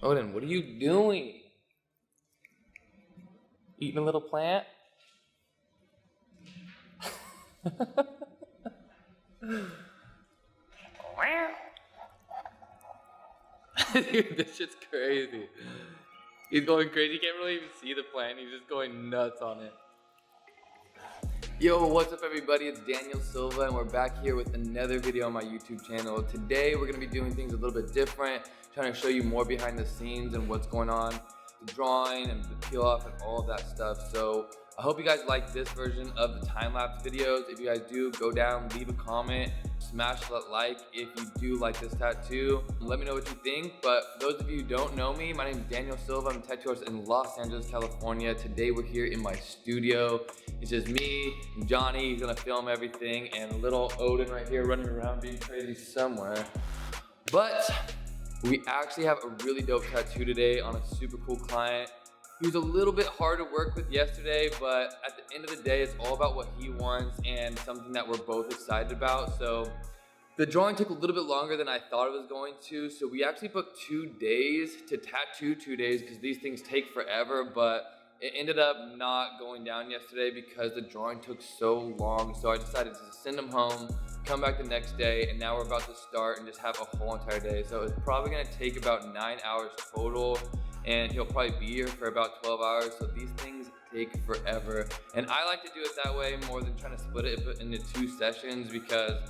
Odin, what are you doing? Eating a little plant? Dude, this shit's crazy. He's going crazy. You can't really even see the plant. He's just going nuts on it. Yo, what's up everybody? It's Daniel Silva and we're back here with another video on my YouTube channel. Today we're going to be doing things a little bit different, trying to show you more behind the scenes and what's going on, the drawing and the peel off and all of that stuff. So I hope you guys like this version of the time-lapse videos. If you guys do, go down, leave a comment, smash that like if you do like this tattoo. Let me know what you think. But for those of you who don't know me, my name is Daniel Silva. I'm a tattoo artist in Los Angeles, California. Today we're here in my studio. It's just me and Johnny. He's gonna film everything, and little Odin right here running around being crazy somewhere. But we actually have a really dope tattoo today on a super cool client. He was a little bit hard to work with yesterday, but at the end of the day, it's all about what he wants and something that we're both excited about. So the drawing took a little bit longer than I thought it was going to. So we actually booked 2 days to tattoo, 2 days, because these things take forever, but it ended up not going down yesterday because the drawing took so long. So I decided to send him home, come back the next day, and now we're about to start and just have a whole entire day. So it's probably gonna take about 9 hours total, and he'll probably be here for about 12 hours. So these things take forever. And I like to do it that way more than trying to split it into 2 sessions, because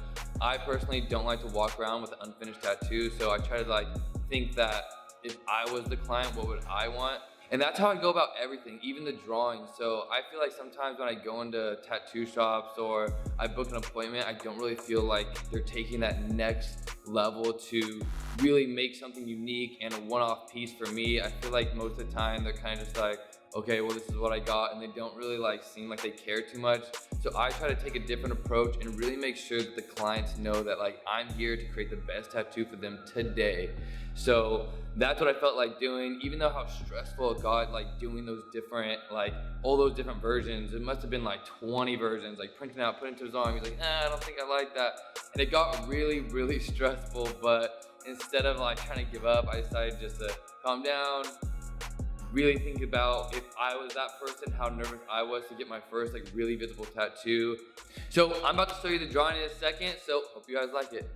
I personally don't like to walk around with an unfinished tattoo. So I try to think that if I was the client, what would I want? And that's how I go about everything, even the drawing. So I feel like sometimes when I go into tattoo shops or I book an appointment, I don't really feel like they're taking that next level to really make something unique and a one-off piece for me. I feel like most of the time they're kind of just like, okay, well, this is what I got, and they don't really seem like they care too much. So I try to take a different approach and really make sure that the clients know that I'm here to create the best tattoo for them today. So that's what I felt like doing, even though how stressful it got, doing those different, all those different versions. It must have been 20 versions, printing out, putting into his arm. He's like, I don't think I like that. And it got really, really stressful, but instead of trying to give up, I decided just to calm down, really think about if I was that person, how nervous I was to get my first really visible tattoo. So I'm about to show you the drawing in a second, so hope you guys like it.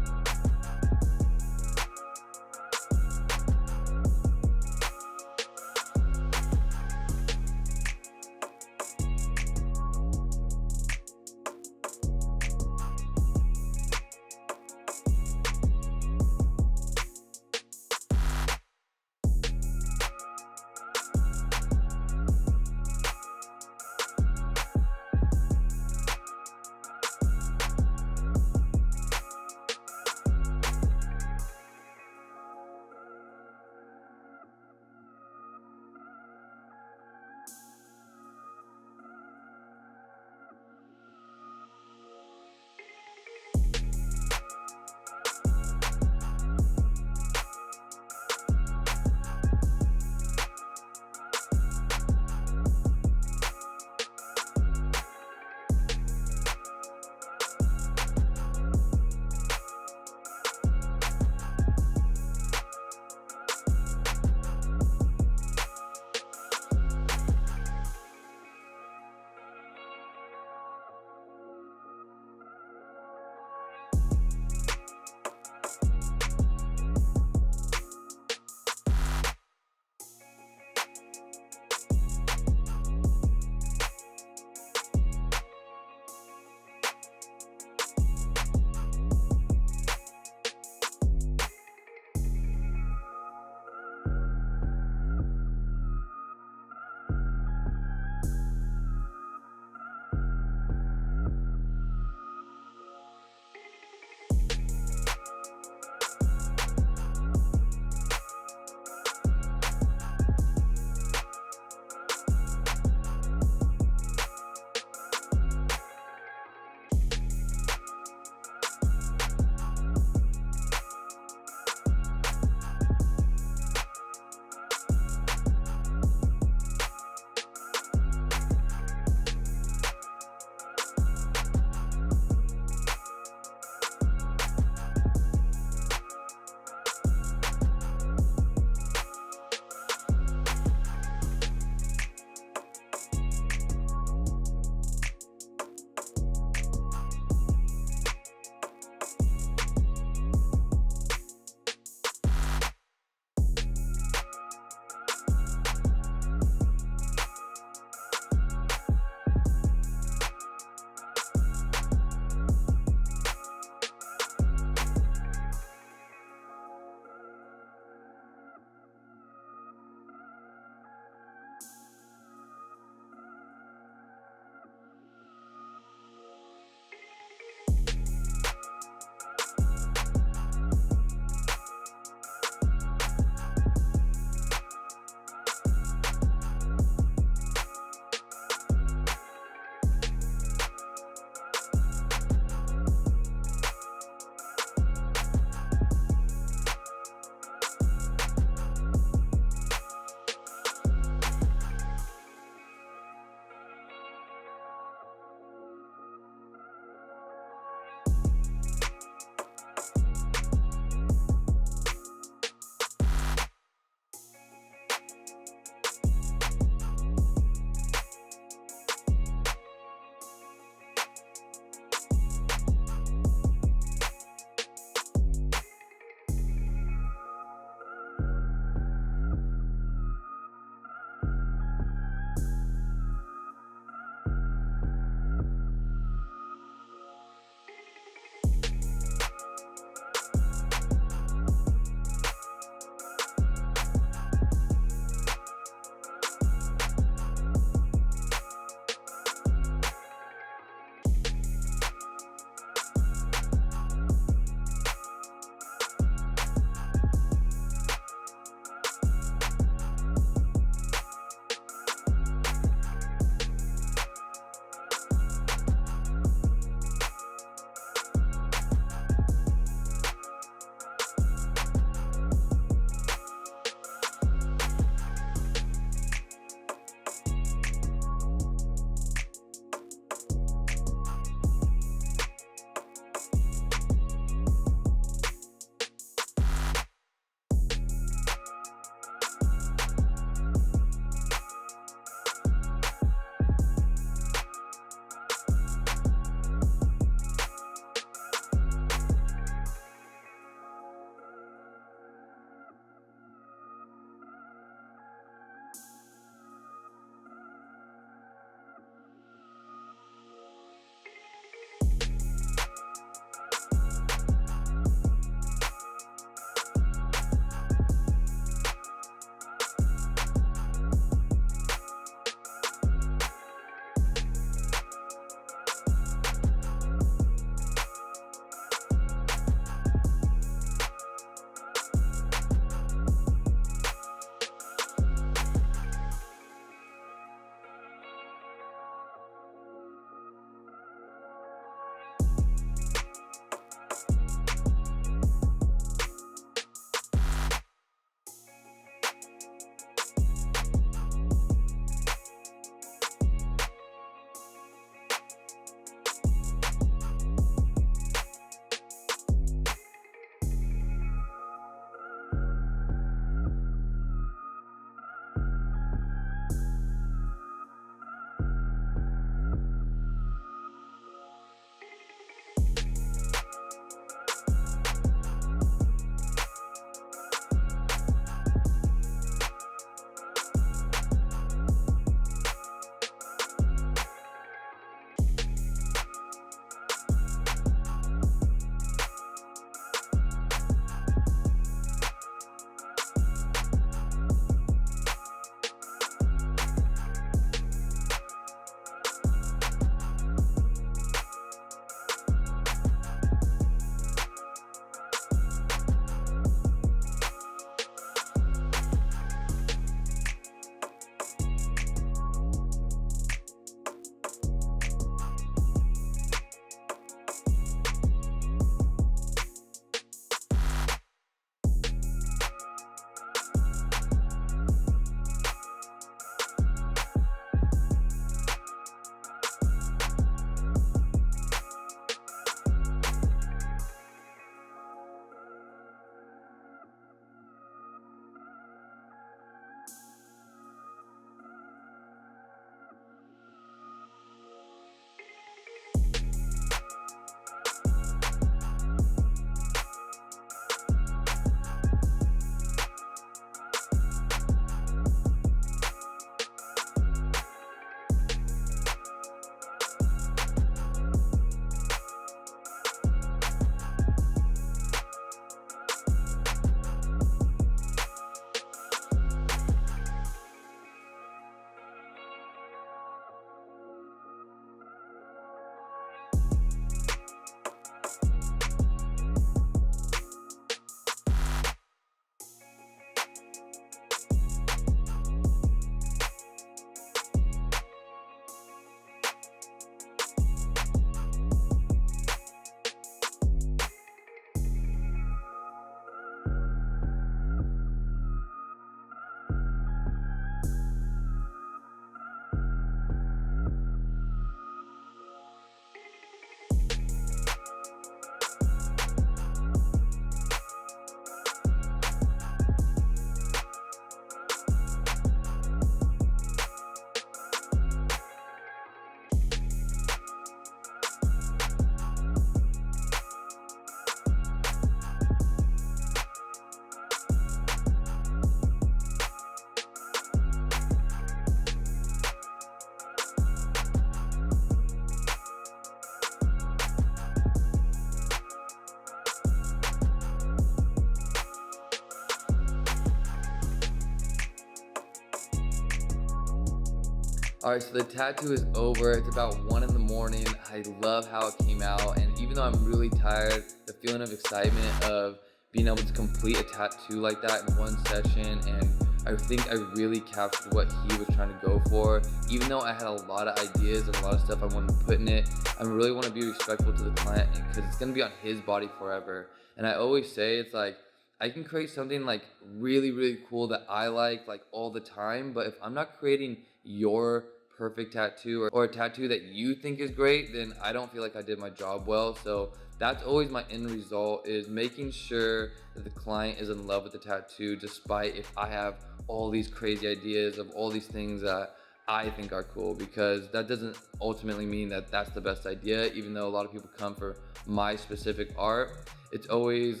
Alright, so the tattoo is over. It's about 1 in the morning. I love how it came out, and even though I'm really tired, the feeling of excitement of being able to complete a tattoo like that in one session, and I think I really captured what he was trying to go for. Even though I had a lot of ideas and a lot of stuff I wanted to put in it, I really want to be respectful to the client because it's going to be on his body forever. And I always say, it's like, I can create something like really cool that I like all the time, but if I'm not creating your perfect tattoo or a tattoo that you think is great, then I don't feel like I did my job well. So that's always my end result, is making sure that the client is in love with the tattoo, despite if I have all these crazy ideas of all these things that I think are cool, because that doesn't ultimately mean that that's the best idea. Even though a lot of people come for my specific art, it's always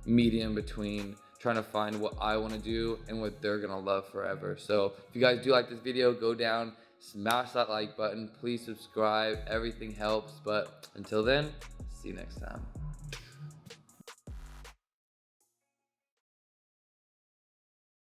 medium between trying to find what I want to do and what they're gonna love forever. So if you guys do like this video, go down, smash that like button, please subscribe, everything helps. But until then, see you next time.